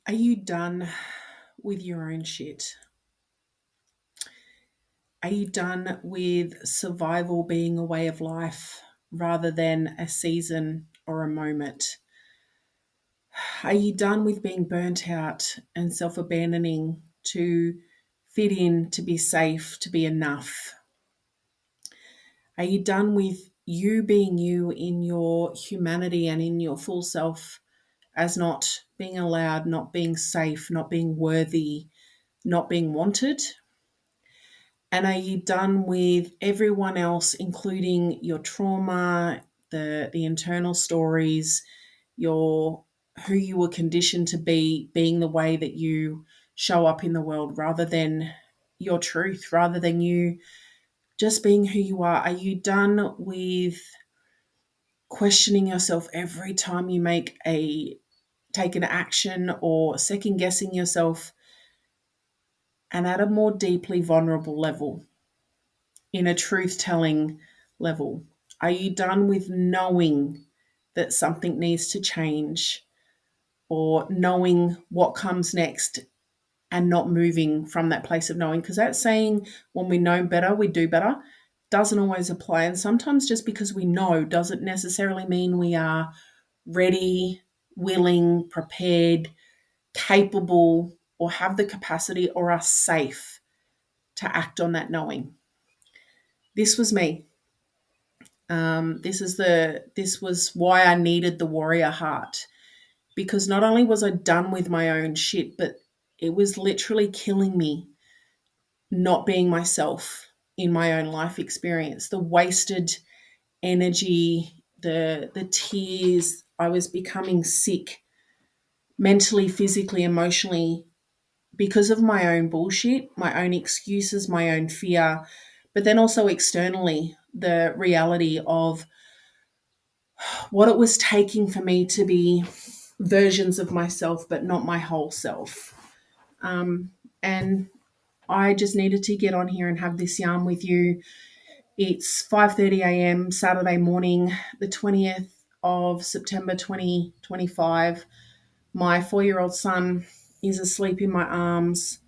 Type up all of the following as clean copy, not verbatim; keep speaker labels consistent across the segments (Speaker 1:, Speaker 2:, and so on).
Speaker 1: Are you done with your own shit? Are you done with survival being a way of life rather than a season or a moment? Are you done with being burnt out and self abandoning to fit in, to be safe, to be enough? Are you done with you being you in your humanity and in your full self as not being allowed, not being safe, not being worthy, not being wanted? And are you done with everyone else, including your trauma, the internal stories, your who you were conditioned to be, being the way that you show up in the world rather than your truth, rather than you just being who you are? Are you done with questioning yourself every time you take an action or second guessing yourself, and at a more deeply vulnerable level, in a truth telling level? Are you done with knowing that something needs to change or knowing what comes next and not moving from that place of knowing? Because that saying, when we know better, we do better, doesn't always apply. And sometimes just because we know doesn't necessarily mean we are ready, willing, prepared, capable, or have the capacity or are safe to act on that knowing. This was me. This was why I needed the warrior heart, because not only was I done with my own shit, but it was literally killing me not being myself in my own life experience. The wasted energy, the tears. I was becoming sick mentally, physically, emotionally because of my own bullshit, my own excuses, my own fear, but then also externally the reality of what it was taking for me to be versions of myself, but not my whole self. And I just needed to get on here and have this yarn with you. It's 5:30 a.m. Saturday morning, the 20th of September 2025. My 4-year-old son is asleep in my arms,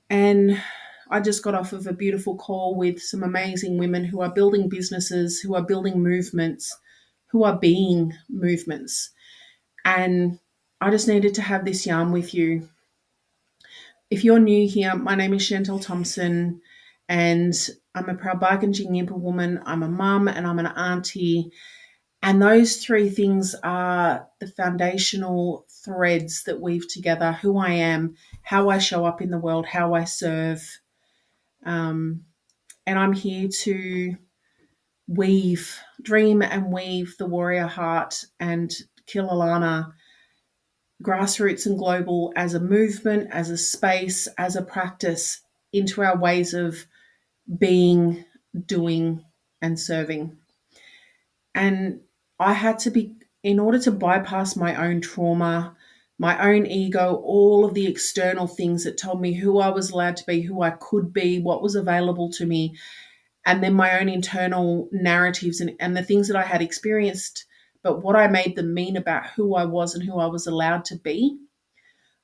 Speaker 1: and I just got off of a beautiful call with some amazing women who are building businesses, who are building movements, who are being movements. And I just needed to have this yarn with you. If you're new here, my name is Chantel Thompson, and I'm a proud Bargain Yimpa woman. I'm a mum and I'm an auntie. And those three things are the foundational threads that weave together who I am, how I show up in the world, how I serve. And I'm here to dream and weave the warrior heart and Kilalana grassroots and global as a movement, as a space, as a practice into our ways of being, doing, and serving. And I had to be, in order to bypass my own trauma, my own ego, all of the external things that told me who I was allowed to be, who I could be, what was available to me, and then my own internal narratives and the things that I had experienced, but what I made them mean about who I was and who I was allowed to be.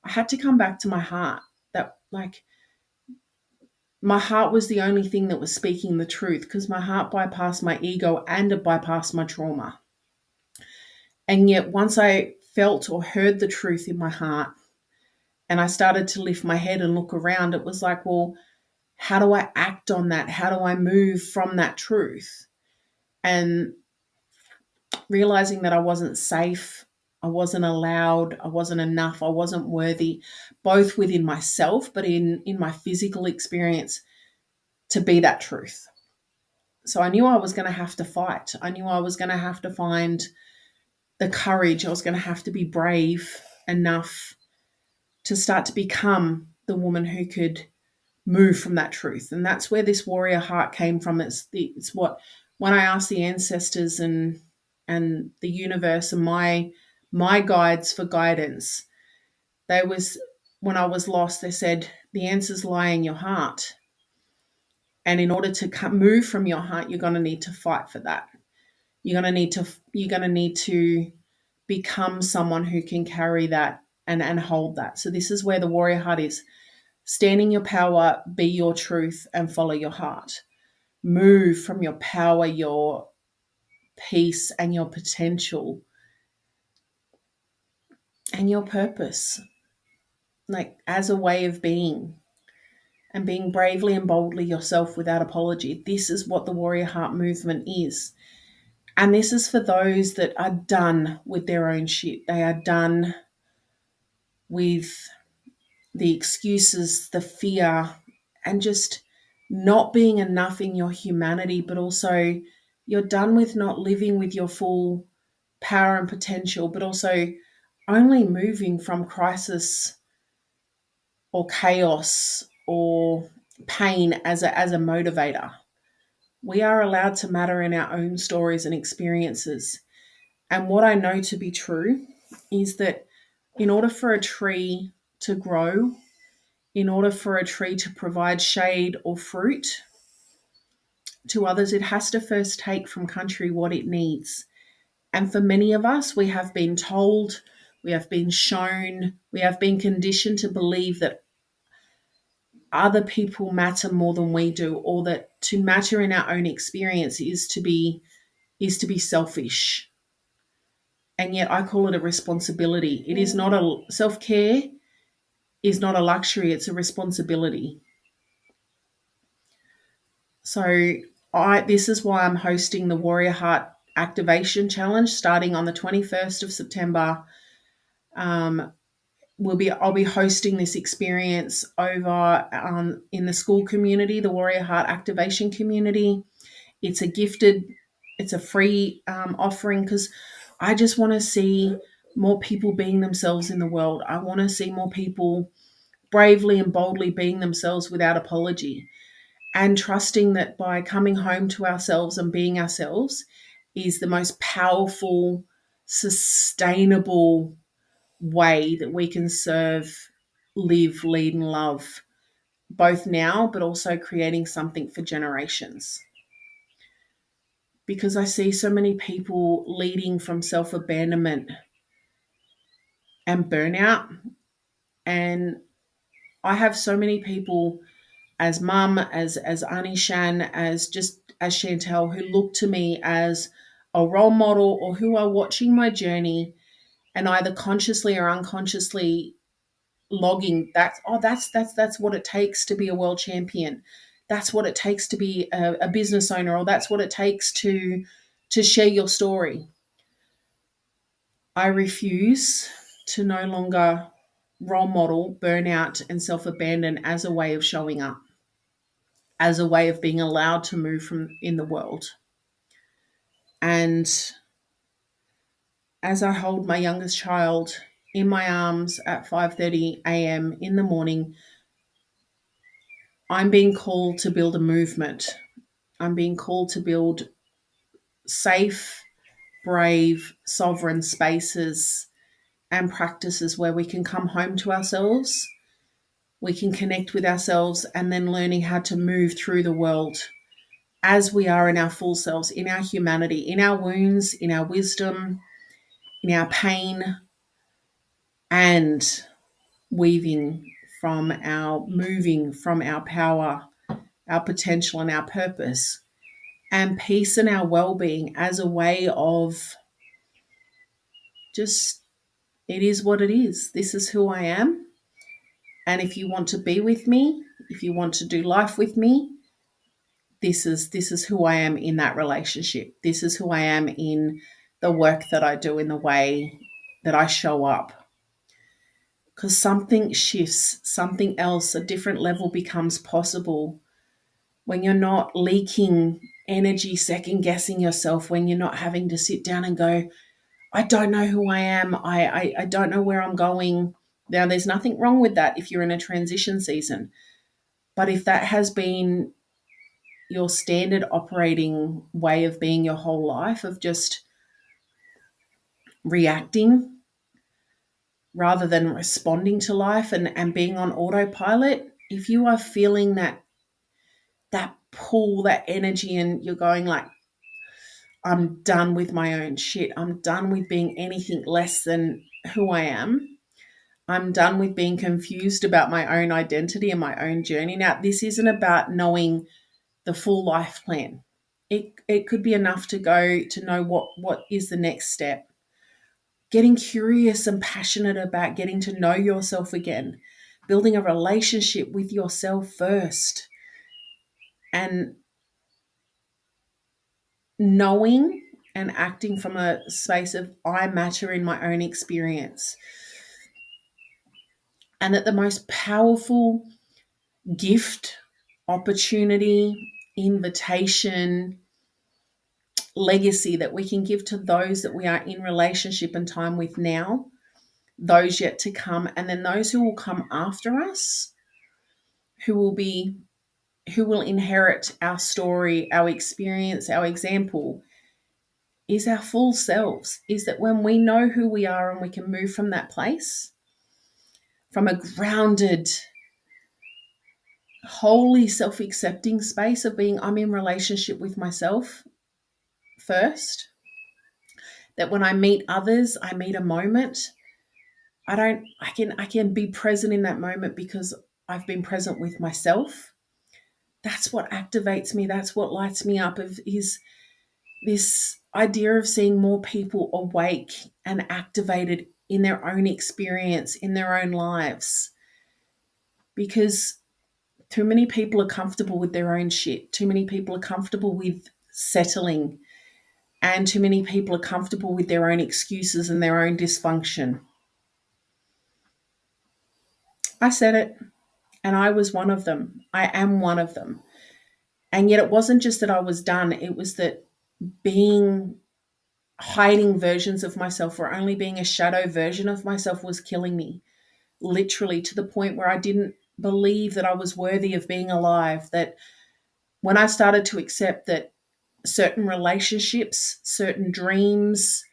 Speaker 1: I had to come back to my heart. That, like, my heart was the only thing that was speaking the truth, because my heart bypassed my ego and it bypassed my trauma. And yet, once I felt or heard the truth in my heart and I started to lift my head and look around, it was like, well, how do I act on that? How do I move from that truth? And realizing that I wasn't safe, I wasn't allowed, I wasn't enough, I wasn't worthy, both within myself, but in my physical experience, to be that truth. So I knew I was going to have to fight. I knew I was going to have to find the courage. I was going to have to be brave enough to start to become the woman who could move from that truth. And that's where this warrior heart came from. It's what, when I asked the ancestors and the universe and my guides for guidance, they was, when I was lost, they said the answers lie in your heart. And in order to move from your heart, you're going to need to fight for that. You're going to need to become someone who can carry that and hold that. So this is where the warrior heart is. Stand in your power, be your truth, and follow your heart. Move from your power, your peace, and your potential, and your purpose, like as a way of being, and being bravely and boldly yourself without apology. This is what the warrior heart movement is. And this is for those that are done with their own shit. They are done with the excuses, the fear, and just not being enough in your humanity, but also you're done with not living with your full power and potential, but also only moving from crisis or chaos or pain as a motivator. We are allowed to matter in our own stories and experiences. And what I know to be true is that in order for a tree to grow, in order for a tree to provide shade or fruit to others, it has to first take from country what it needs. And for many of us, we have been told, we have been shown, we have been conditioned to believe that other people matter more than we do, or that to matter in our own experience is to be selfish. And yet I call it a responsibility. It is not a self-care is not a luxury, it's a responsibility. So this is why I'm hosting the Warrior Heart Activation Challenge starting on the 21st of September. I'll be hosting this experience over in the school community, the Warrior Heart Activation community. It's a free offering, because I just want to see more people being themselves in the world. I want to see more people bravely and boldly being themselves without apology, and trusting that by coming home to ourselves and being ourselves is the most powerful, sustainable way that we can serve, live, lead, and love, both now, but also creating something for generations. Because I see so many people leading from self-abandonment and burnout. And I have so many people as mum, as Auntie Shan, as Chantel, who look to me as a role model, or who are watching my journey and either consciously or unconsciously logging that's what it takes to be a world champion. That's what it takes to be a business owner, or that's what it takes to share your story. I refuse to no longer role model burnout and self-abandon as a way of showing up, as a way of being allowed to move from in the world. And as I hold my youngest child in my arms at 5:30 a.m. in the morning, I'm being called to build a movement. I'm being called to build safe, brave, sovereign spaces and practices where we can come home to ourselves, we can connect with ourselves, and then learning how to move through the world as we are in our full selves, in our humanity, in our wounds, in our wisdom, in our pain, and moving from our power, our potential, and our purpose, and peace and our well-being as a way of just, it is what it is. This is who I am. And if you want to be with me, if you want to do life with me, this is who I am in that relationship. This is who I am in the work that I do, in the way that I show up. Because something shifts, something else, a different level becomes possible when you're not leaking energy, second guessing yourself, when you're not having to sit down and go, I don't know who I am. I don't know where I'm going. Now, there's nothing wrong with that if you're in a transition season. But if that has been your standard operating way of being your whole life, of just reacting rather than responding to life and being on autopilot, if you are feeling that pull, that energy, and you're going like, I'm done with my own shit, I'm done with being anything less than who I am, I'm done with being confused about my own identity and my own journey. Now, this isn't about knowing the full life plan. It could be enough to go to know what is the next step. Getting curious and passionate about getting to know yourself again, building a relationship with yourself first, and knowing and acting from a space of I matter in my own experience. And that the most powerful gift, opportunity, invitation, legacy that we can give to those that we are in relationship and time with now, those yet to come, and then those who will come after us, who will inherit our story, our experience, our example, is our full selves. Is that when we know who we are and we can move from that place, from a grounded, wholly self-accepting space of being, I'm in relationship with myself first, that when I meet others, I meet a moment. I can be present in that moment because I've been present with myself. That's what activates me. That's what lights me up, is this idea of seeing more people awake and activated in their own experience, in their own lives. Because too many people are comfortable with their own shit. Too many people are comfortable with settling. And too many people are comfortable with their own excuses and their own dysfunction. I said it, and I was one of them. I am one of them. And yet it wasn't just that I was done, it was that being hiding versions of myself or only being a shadow version of myself was killing me, literally, to the point where I didn't believe that I was worthy of being alive. That when I started to accept that certain relationships, certain dreams,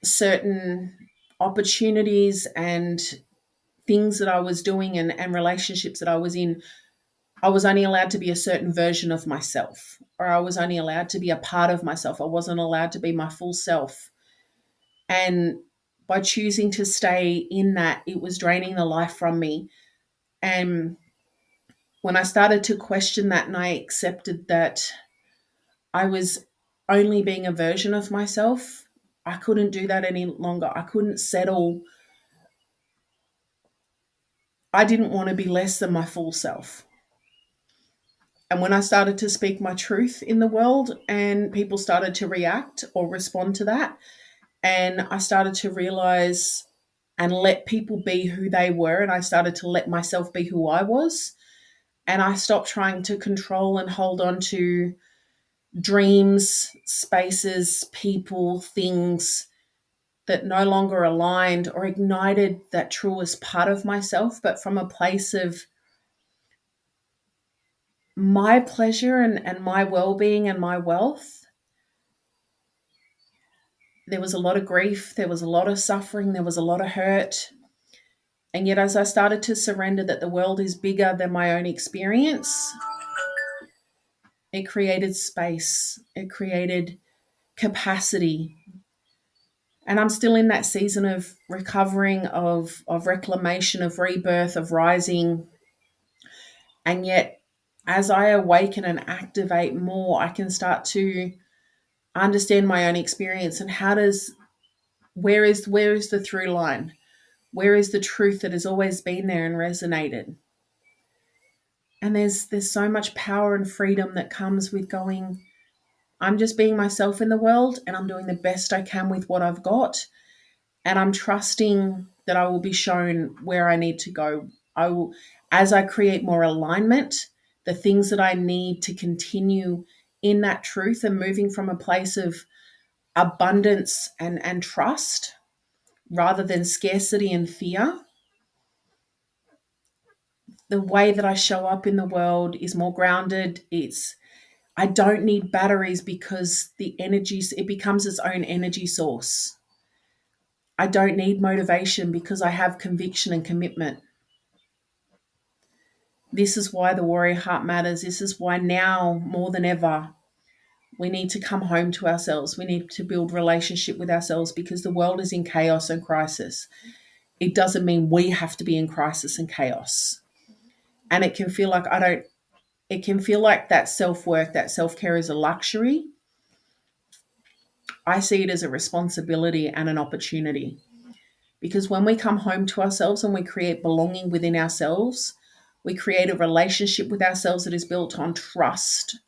Speaker 1: certain opportunities and things that I was doing and relationships that I was in, I was only allowed to be a certain version of myself, or I was only allowed to be a part of myself. I wasn't allowed to be my full self. And by choosing to stay in that, it was draining the life from me. And when I started to question that and I accepted that I was only being a version of myself, I couldn't do that any longer. I couldn't settle. I didn't want to be less than my full self. And when I started to speak my truth in the world and people started to react or respond to that, and I started to realize and let people be who they were, and I started to let myself be who I was, and I stopped trying to control and hold on to dreams, spaces, people, things that no longer aligned or ignited that truest part of myself, but from a place of my pleasure and my well-being and my wealth. There was a lot of grief, there was a lot of suffering, there was a lot of hurt. And yet, as I started to surrender that the world is bigger than my own experience, it created space, it created capacity. And I'm still in that season of recovering, of reclamation, of rebirth, of rising. And yet, as I awaken and activate more, I can start to understand my own experience and where is the through line? Where is the truth that has always been there and resonated? And there's so much power and freedom that comes with going, I'm just being myself in the world and I'm doing the best I can with what I've got. And I'm trusting that I will be shown where I need to go. I will, as I create more alignment, the things that I need to continue in that truth and moving from a place of abundance and trust rather than scarcity and fear. The way that I show up in the world is more grounded. I don't need batteries because it becomes its own energy source. I don't need motivation because I have conviction and commitment. This is why the warrior heart matters. This is why now more than ever we need to come home to ourselves. We need to build relationship with ourselves because the world is in chaos and crisis. it doesn't mean we have to be in crisis and chaos. And it can feel like that self-work, that self-care is a luxury. I see it as a responsibility and an opportunity. Because when we come home to ourselves and we create belonging within ourselves, we create a relationship with ourselves that is built on trust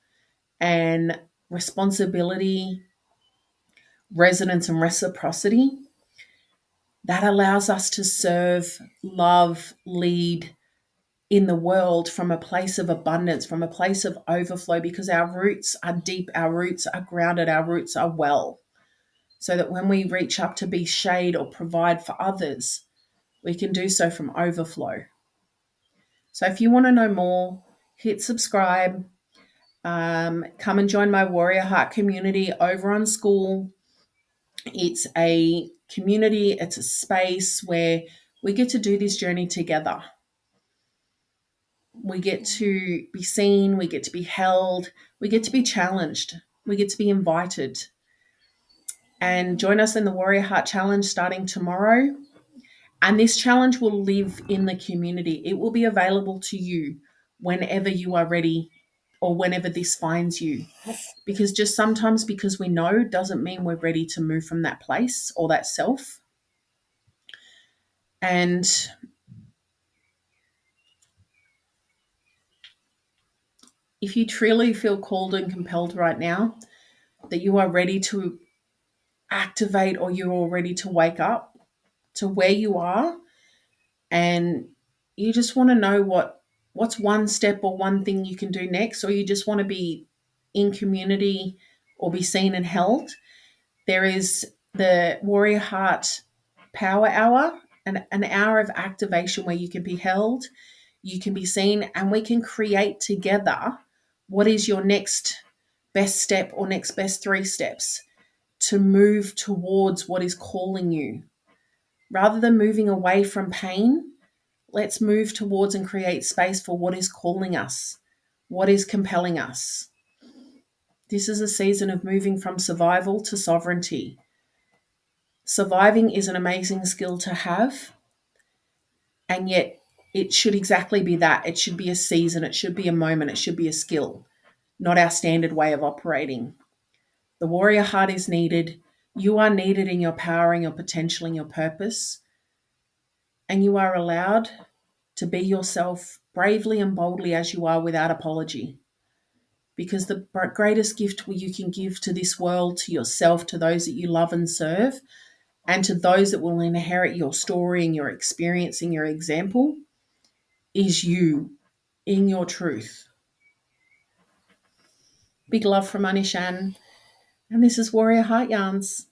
Speaker 1: and responsibility, resonance, and reciprocity. That allows us to serve, love, lead in the world from a place of abundance, from a place of overflow, because our roots are deep, our roots are grounded, our roots are well. So that when we reach up to be shade or provide for others, we can do so from overflow. So if you want to know more, hit subscribe. Come and join my Warrior Heart community over on School. It's a community, it's a space where we get to do this journey together. We get to be seen, we get to be held, we get to be challenged, we get to be invited. And join us in the Warrior Heart Challenge starting tomorrow. And this challenge will live in the community. It will be available to you whenever you are ready or whenever this finds you. Because just sometimes because we know doesn't mean we're ready to move from that place or that self. And if you truly feel called and compelled right now that you are ready to activate or you're all ready to wake up to where you are, and you just want to know what's one step or one thing you can do next, or you just want to be in community or be seen and held, there is the Warrior Heart Power Hour, an hour of activation where you can be held, you can be seen, and we can create together what is your next best step or next best 3 steps to move towards what is calling you. Rather than moving away from pain, let's move towards and create space for what is calling us, what is compelling us. This is a season of moving from survival to sovereignty. Surviving is an amazing skill to have, and yet it should exactly be that. It should be a season, it should be a moment, it should be a skill, not our standard way of operating. The warrior heart is needed. You are needed in your power, in your potential, in your purpose, and you are allowed to be yourself bravely and boldly as you are without apology. Because the greatest gift you can give to this world, to yourself, to those that you love and serve, and to those that will inherit your story and your experience and your example, is you in your truth. Big love from Anishan, and this is Warrior Heart Yarns.